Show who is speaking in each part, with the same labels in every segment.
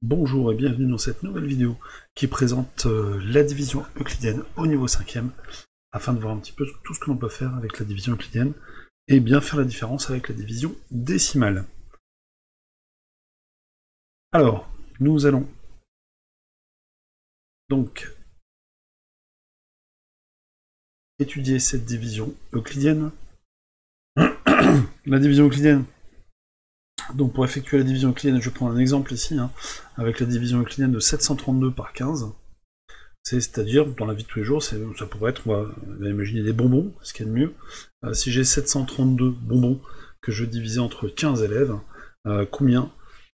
Speaker 1: Bonjour et bienvenue dans cette nouvelle vidéo qui présente la division euclidienne au niveau 5e, afin de voir un petit peu tout ce que l'on peut faire avec la division euclidienne et bien faire la différence avec la division décimale. Alors, nous allons donc étudier cette division euclidienne. La division euclidienne, donc pour effectuer la division euclidienne, je prends un exemple ici, avec la division euclidienne de 732 par 15. C'est-à-dire, dans la vie de tous les jours, ça pourrait être, on va imaginer des bonbons, ce qu'il y a de mieux. Si j'ai 732 bonbons que je divisais entre 15 élèves, combien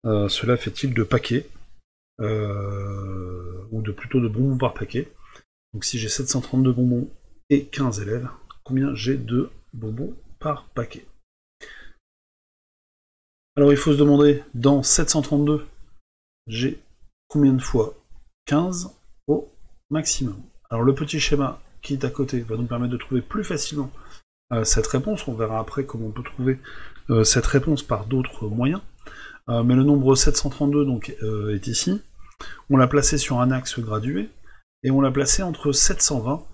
Speaker 1: cela fait-il de paquets, ou plutôt de bonbons par paquet? Donc si j'ai 732 bonbons et 15 élèves, combien j'ai de bonbons par paquet? Alors il faut se demander, dans 732, j'ai combien de fois 15 au maximum? Alors le petit schéma qui est à côté va nous permettre de trouver plus facilement cette réponse. On verra après comment on peut trouver cette réponse par d'autres moyens. Mais le nombre 732 donc, est ici. On l'a placé sur un axe gradué, et on l'a placé entre 720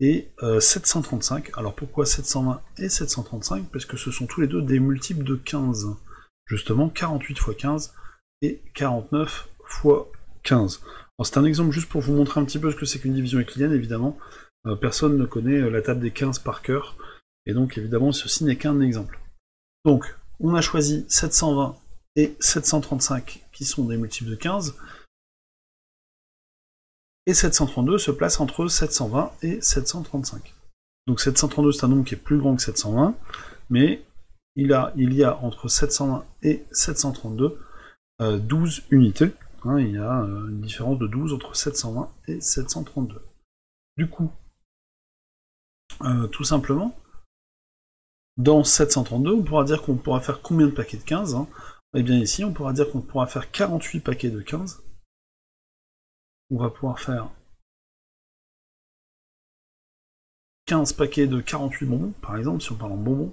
Speaker 1: et 735. Alors pourquoi 720 et 735? Parce que ce sont tous les deux des multiples de 15. Justement, 48 fois 15 et 49 fois 15. C'est un exemple juste pour vous montrer un petit peu ce que c'est qu'une division euclidienne. Évidemment, personne ne connaît la table des 15 par cœur, et donc évidemment ceci n'est qu'un exemple. Donc on a choisi 720 et 735 qui sont des multiples de 15, et 732 se place entre 720 et 735. Donc 732 c'est un nombre qui est plus grand que 720, mais il y a entre 720 et 732 12 unités. Il y a une différence de 12 entre 720 et 732. Du coup, tout simplement, dans 732, on pourra dire qu'on pourra faire combien de paquets de 15 Eh bien ici, on pourra dire qu'on pourra faire 48 paquets de 15. On va pouvoir faire 15 paquets de 48 bonbons, par exemple, si on parle en bonbons.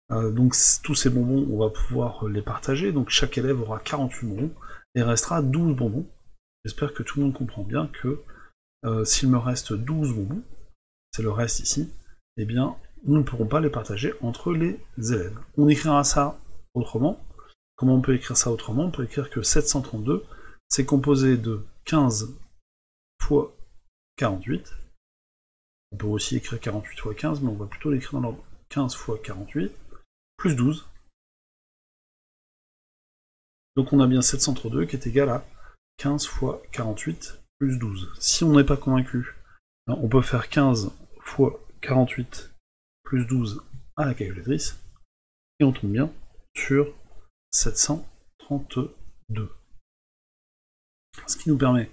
Speaker 1: Donc tous ces bonbons, on va pouvoir les partager, donc chaque élève aura 48 bonbons, et restera 12 bonbons. J'espère que tout le monde comprend bien que s'il me reste 12 bonbons, c'est le reste ici, eh bien, nous ne pourrons pas les partager entre les élèves. On écrira ça autrement. Comment on peut écrire ça autrement? On peut écrire que 732, c'est composé de 15 fois 48. On peut aussi écrire 48 fois 15, mais on va plutôt l'écrire dans l'ordre 15 fois 48, plus 12. Donc on a bien 732 qui est égal à 15 fois 48 plus 12. Si on n'est pas convaincu, on peut faire 15 fois 48 plus 12 à la calculatrice, et on tombe bien sur 732. Ce qui nous permet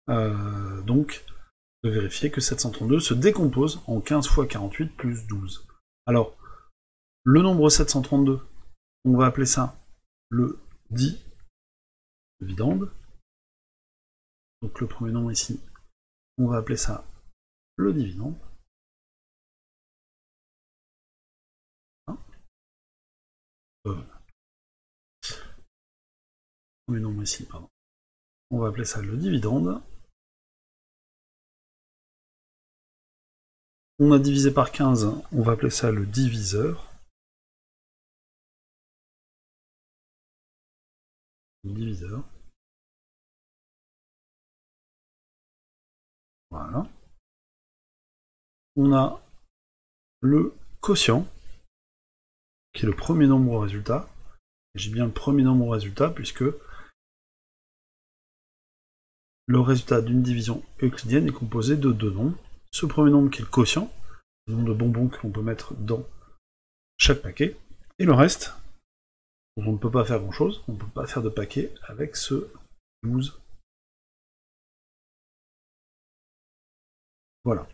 Speaker 1: donc de vérifier que 732 se décompose en 15 fois 48 plus 12. Alors, le nombre 732, on va appeler ça le dividende. Donc le premier nombre ici, on va appeler ça le dividende. Premier nombre ici, pardon. On va appeler ça le dividende. On a divisé par 15, on va appeler ça le diviseur. Le diviseur. Voilà. On a le quotient, qui est le premier nombre au résultat. J'ai bien le premier nombre au résultat, puisque le résultat d'une division euclidienne est composé de deux nombres. Ce premier nombre qui est le quotient, le nombre de bonbons que l'on peut mettre dans chaque paquet, et le reste, on ne peut pas faire grand chose, on ne peut pas faire de paquet avec ce 12. Voilà.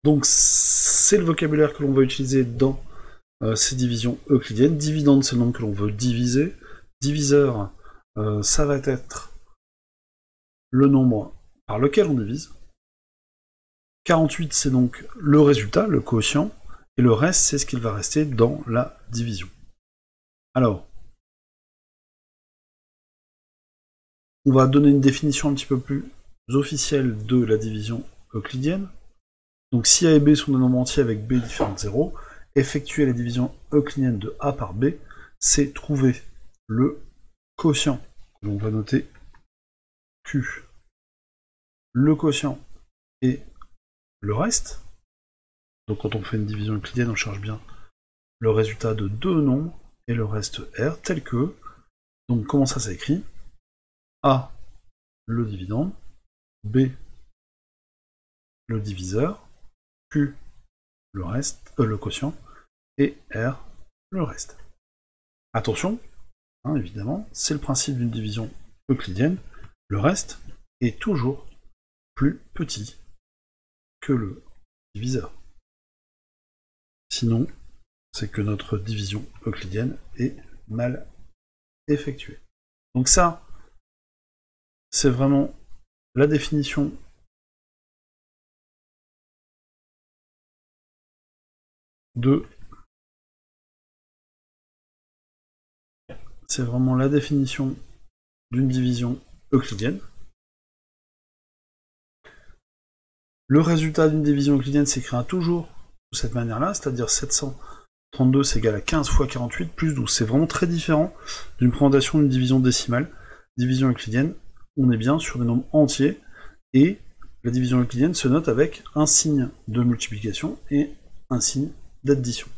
Speaker 1: Donc c'est le vocabulaire que l'on va utiliser dans ces divisions euclidiennes. Dividende, c'est le nombre que l'on veut diviser. Diviseur, ça va être le nombre par lequel on divise. 48, c'est donc le résultat, le quotient, et le reste, c'est ce qu'il va rester dans la division. Alors, On va donner une définition un petit peu plus officielle de la division euclidienne. Donc si A et B sont des nombres entiers avec B différent de 0, effectuer la division euclidienne de A par B, c'est trouver le quotient, que l'on va noter Q, le quotient et le reste. Donc quand on fait une division euclidienne, on cherche bien le résultat de deux nombres et le reste R, tel que, donc comment ça s'écrit? A, le dividende, B, le diviseur, Q, le reste, le quotient, et R, le reste. Attention, hein, évidemment, c'est le principe d'une division euclidienne, le reste est toujours plus petit que le diviseur. Sinon, c'est que notre division euclidienne est mal effectuée. Donc ça, c'est vraiment la définition de... C'est vraiment la définition d'une division euclidienne. Le résultat d'une division euclidienne s'écrira toujours de cette manière-là, c'est-à-dire 732 c'est égal à 15 fois 48 plus 12. C'est vraiment très différent d'une présentation d'une division décimale. Division euclidienne, on est bien sur des nombres entiers, et la division euclidienne se note avec un signe de multiplication et un signe d'addition.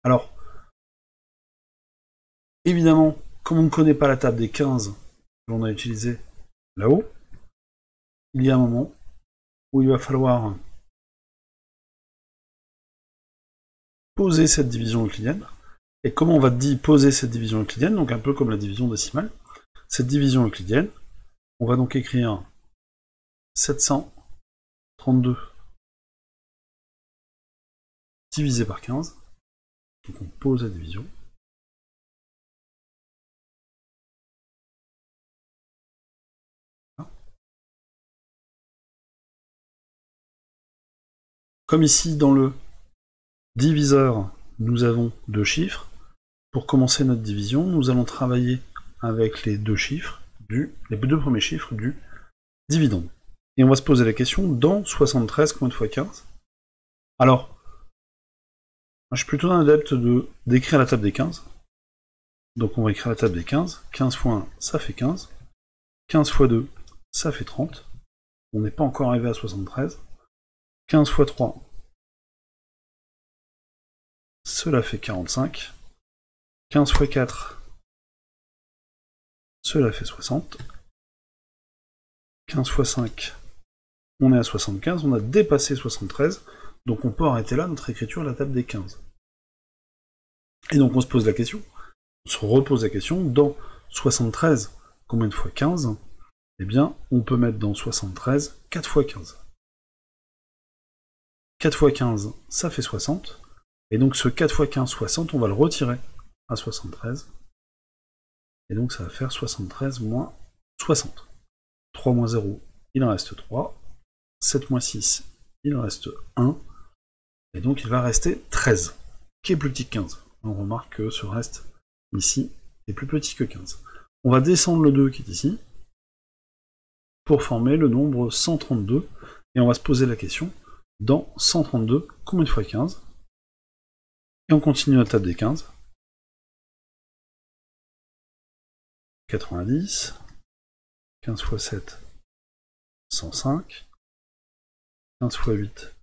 Speaker 1: Alors, évidemment, comme on ne connaît pas la table des 15 que l'on a utilisée là-haut, il y a un moment où il va falloir poser cette division euclidienne. Et comment on va poser cette division euclidienne? Donc un peu comme la division décimale. Cette division euclidienne, on va donc écrire 732 divisé par 15. Donc on pose la division. Comme ici dans le diviseur, nous avons deux chiffres. Pour commencer notre division, nous allons travailler avec les deux chiffres, les deux premiers chiffres du dividende. Et on va se poser la question, dans 73, combien de fois 15? Alors, je suis plutôt un adepte d'écrire la table des 15. Donc on va écrire la table des 15. 15 fois 1, ça fait 15. 15 fois 2, ça fait 30. On n'est pas encore arrivé à 73. 15 fois 3, cela fait 45. 15 fois 4, cela fait 60. 15 fois 5, on est à 75. On a dépassé 73. Donc on peut arrêter là notre écriture à la table des 15. Et donc on se pose la question, on se repose la question, dans 73, combien de fois 15? Eh bien, on peut mettre dans 73 4 fois 15. 4 fois 15, ça fait 60. Et donc ce 4 fois 15, 60, on va le retirer à 73. Et donc ça va faire 73 moins 60. 3 moins 0, il en reste 3. 7 moins 6, il en reste 1. Et donc il va rester 13, qui est plus petit que 15. On remarque que ce reste ici est plus petit que 15. On va descendre le 2 qui est ici, pour former le nombre 132. Et on va se poser la question, dans 132, combien de fois 15? Et on continue la table des 15. 90. 15 fois 7, 105. 15 fois 8,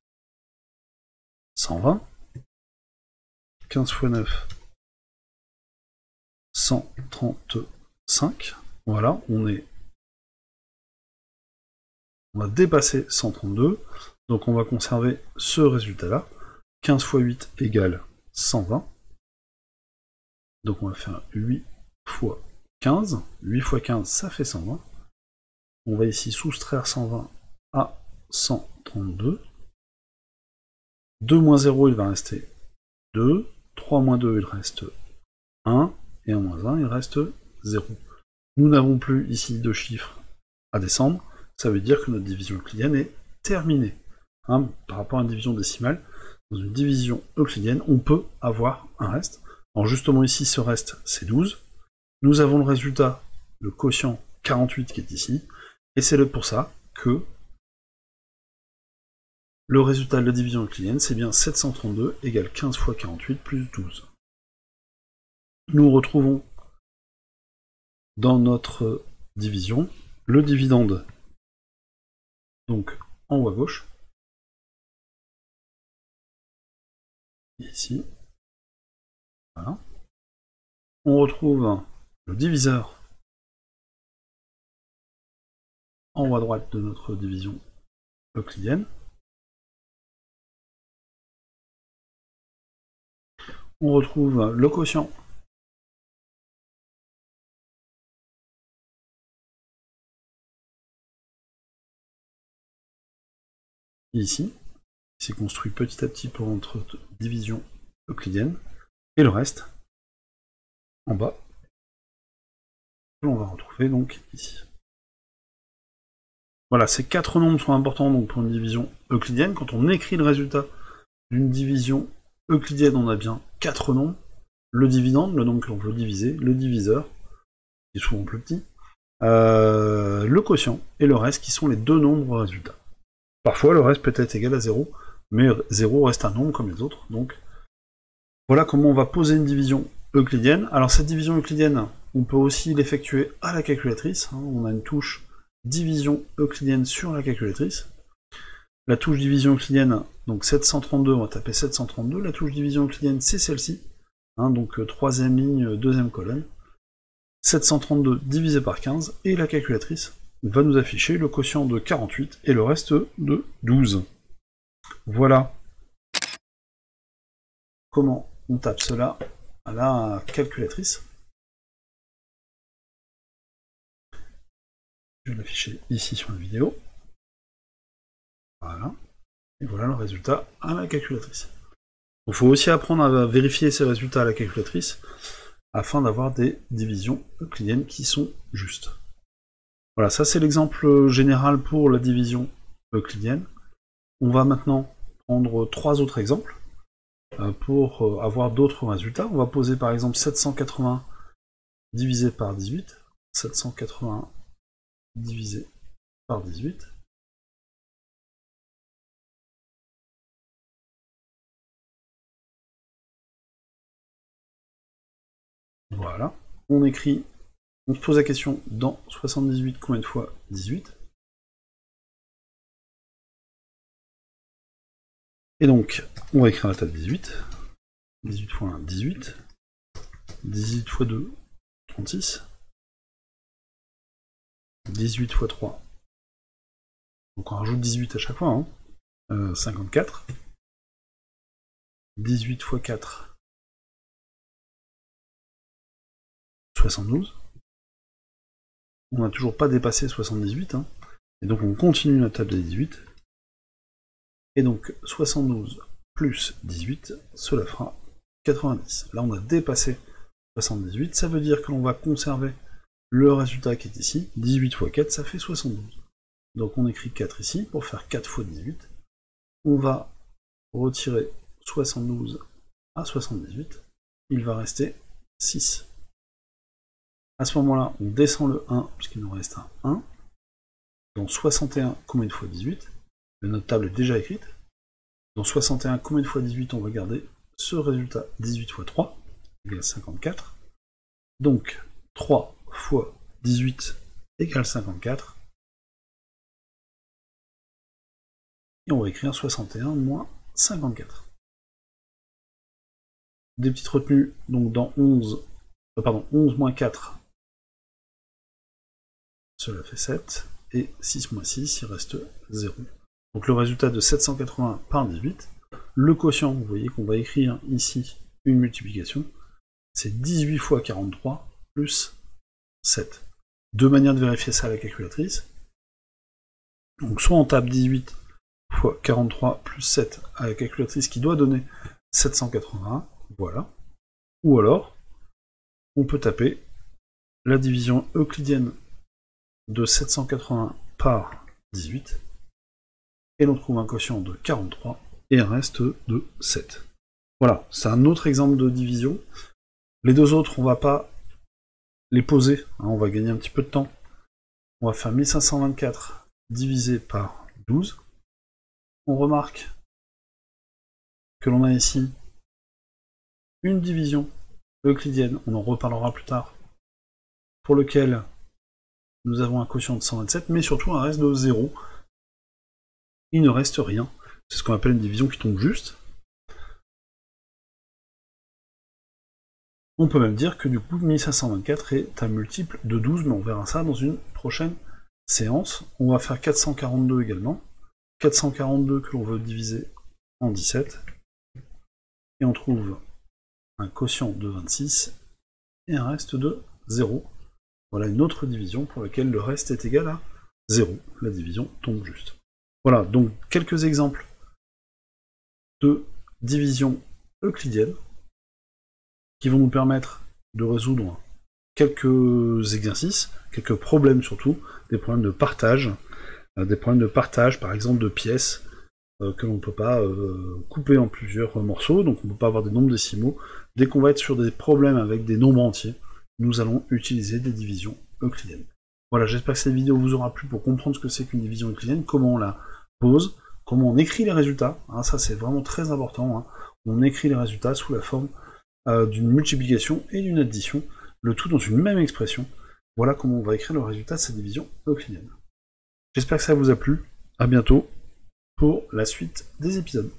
Speaker 1: 120. 15 fois 9, 135. Voilà, on va dépasser 132. Donc on va conserver ce résultat-là. 15 fois 8 égale 120. Donc on va faire 8 fois 15. 8 fois 15, ça fait 120. On va ici soustraire 120 à 132. 2 moins 0, il va rester 2. 3 moins 2, il reste 1. Et 1 moins 1, il reste 0. Nous n'avons plus ici de chiffres à descendre. Ça veut dire que notre division euclidienne est terminée. Hein, par rapport à une division décimale, dans une division euclidienne, on peut avoir un reste. Alors justement ici, ce reste, c'est 12. Nous avons le résultat, le quotient 48 qui est ici, et c'est pour ça que le résultat de la division euclidienne, c'est bien 732 égale 15 fois 48 plus 12. Nous retrouvons dans notre division le dividende, donc en haut à gauche, ici, voilà. On retrouve le diviseur en haut à droite de notre division euclidienne. On retrouve le quotient ici, qui s'est construit petit à petit pour notre division euclidienne, et le reste en bas, que l'on va retrouver donc ici. Voilà, ces 4 nombres sont importants donc pour une division euclidienne. Quand on écrit le résultat d'une division euclidienne, on a bien 4 nombres. Le dividende, le nombre que l'on veut diviser, le diviseur, qui est souvent plus petit, le quotient, et le reste qui sont les 2 nombres résultats. Parfois, le reste peut être égal à 0, mais 0 reste un nombre comme les autres, donc voilà comment on va poser une division euclidienne. Alors cette division euclidienne, on peut aussi l'effectuer à la calculatrice, on a une touche division euclidienne sur la calculatrice. La touche division euclidienne, donc 732, on va taper 732, la touche division euclidienne c'est celle-ci, donc troisième ligne, deuxième colonne, 732 divisé par 15, et la calculatrice va nous afficher le quotient de 48 et le reste de 12. Voilà comment on tape cela à la calculatrice. Je vais l'afficher ici sur la vidéo. Voilà. Et voilà le résultat à la calculatrice. Il faut aussi apprendre à vérifier ces résultats à la calculatrice afin d'avoir des divisions euclidiennes qui sont justes. Voilà, ça c'est l'exemple général pour la division euclidienne. On va maintenant prendre 3 autres exemples pour avoir d'autres résultats. On va poser par exemple 780 divisé par 18, 780 divisé par 18, voilà, on écrit, on se pose la question dans 78 combien de fois 18, et donc on va écrire la table 18, 18 fois 1, 18, 18 fois 2, 36, 18 fois 3, donc on rajoute 18 à chaque fois, 54, 18 fois 4, 72, on n'a toujours pas dépassé 78, et donc on continue la table des 18, et donc 72 plus 18, cela fera 90. Là on a dépassé 78, ça veut dire que l'on va conserver le résultat qui est ici, 18 fois 4, ça fait 72. Donc on écrit 4 ici, pour faire 4 fois 18, on va retirer 72 à 78, il va rester 6. À ce moment-là, on descend le 1, puisqu'il nous reste un 1. Dans 61, combien de fois 18 ? Notre table est déjà écrite. Dans 61, combien de fois 18 ? On va garder ce résultat, 18 fois 3, égale 54. Donc, 3 fois 18 égale 54. Et on va écrire 61 moins 54. Des petites retenues, donc dans 11 moins 4, cela fait 7, et 6 moins 6, il reste 0. Donc le résultat de 780 par 18, le quotient, vous voyez qu'on va écrire ici une multiplication, c'est 18 fois 43 plus 7. Deux manières de vérifier ça à la calculatrice. Donc soit on tape 18 fois 43 plus 7 à la calculatrice qui doit donner 781, voilà. Ou alors, on peut taper la division euclidienne de 780 par 18, et l'on trouve un quotient de 43 et un reste de 7. Voilà, c'est un autre exemple de division. Les deux autres, on va pas les poser, on va gagner un petit peu de temps. On va faire 1524 divisé par 12. On remarque que l'on a ici une division euclidienne, on en reparlera plus tard, pour lequel nous avons un quotient de 127, mais surtout un reste de 0. Il ne reste rien. C'est ce qu'on appelle une division qui tombe juste. On peut même dire que du coup 1524 est un multiple de 12, mais on verra ça dans une prochaine séance. On va faire 442 également. 442 que l'on veut diviser en 17. Et on trouve un quotient de 26 et un reste de 0. Voilà une autre division pour laquelle le reste est égal à 0. La division tombe juste. Voilà, donc quelques exemples de division euclidienne qui vont nous permettre de résoudre quelques exercices, quelques problèmes surtout, des problèmes de partage, par exemple de pièces que l'on ne peut pas couper en plusieurs morceaux, donc on ne peut pas avoir des nombres décimaux. Dès qu'on va être sur des problèmes avec des nombres entiers, nous allons utiliser des divisions euclidiennes. Voilà, j'espère que cette vidéo vous aura plu pour comprendre ce que c'est qu'une division euclidienne, comment on la pose, comment on écrit les résultats, hein, ça c'est vraiment très important, hein. On écrit les résultats sous la forme d'une multiplication et d'une addition, le tout dans une même expression. Voilà comment on va écrire le résultat de cette division euclidienne. J'espère que ça vous a plu, à bientôt pour la suite des épisodes.